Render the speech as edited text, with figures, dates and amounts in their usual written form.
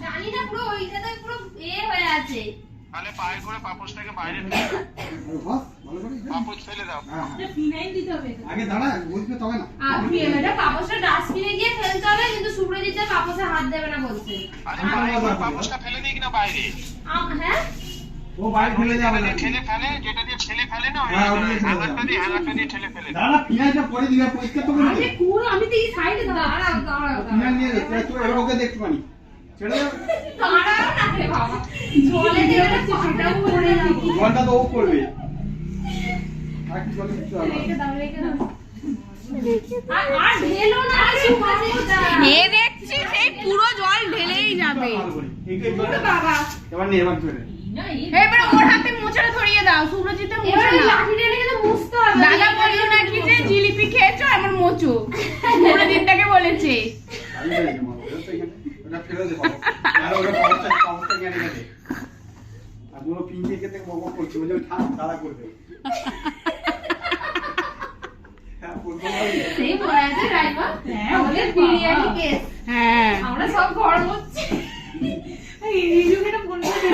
জানি না পুরো ওইটাতে পুরো হয়ে আছে। তাহলে পায়ে করে পাপোশটাকে বাইরে ফেলে দাও। ভালো করে পাপোশ ফেলে দাও। এটা ফিনাইল দিতে হবে। আগে দাঁড়া, বুঝবে তবে না। আপনি এটা পাপোশটা ডাস্টবিনে গিয়ে ফেলতে হবে, কিন্তু সুব্রজিৎ পাপোশে হাত দেবে না বলছে। আরে পায়ে করে পাপোশটা ফেলে দিই কিনা বাইরে? হ্যাঁ ও বাইরে ফেলে যাবে না। ঠেলে ফেলে, যেটা দিয়ে ঠেলে ফেলে না, হ্যাঁ, ওটা দিয়ে ফেলে হ্যাঙ্গারটা দিয়ে ঠেলে ফেলে দাও। দাঁড়া, ফিনাইলটা পরে দিবে, পরিষ্কার তো করে আরে দে। কোন আমি তো এই সাইডে দাঁড়াও ফিনাইল নিয়ে যাচ্ছে, তুই এবার ওকে দেখতে পানি। ছেড়ে দাও। দাঁড়াও না রে বাবা, জলে দেবে না, পাটাও পড়ে যাবে। জলটা তো ও করবে। আর কি জলে দিতে হবে? রেখে দাও। আর ঢেলো না সুব্রজিৎটা। এ দেখছি সেই পুরো জল ঢেলেই যাবে। ভালো করে। এইটাই জল। ওরে বাবা, এবার নে, এবার ধরে। এবারে ওর হাতে মোচড়ে ধরিয়ে দাও, সুব্রজিতের এবার মোচড়ে ওই না। লাঠিটা রেখে তো মুছতে হবে। দাদা বললো নাকি যে জিলিপি খেয়েছো, আমার মোচো সুব্রজিৎটাকে বলেছে। আমি বলেছি, মা, ওটা তো এখানে। ওটা ফেলে দে বাবা। আর ওটা পাউচটা নিয়ে রেখে দে। আর পুরো পিঞ্চে থেকে বকবক করছে, বলে থাক, দাদা করবে। হ্যাঁ, বলতে পারবি? সেই মনে আছে রাইমা? আমাদের বিরিয়ানি কেস। হ্যাঁ আমরা সব ঘর মুছছি। এই রিজুকে ফোন করে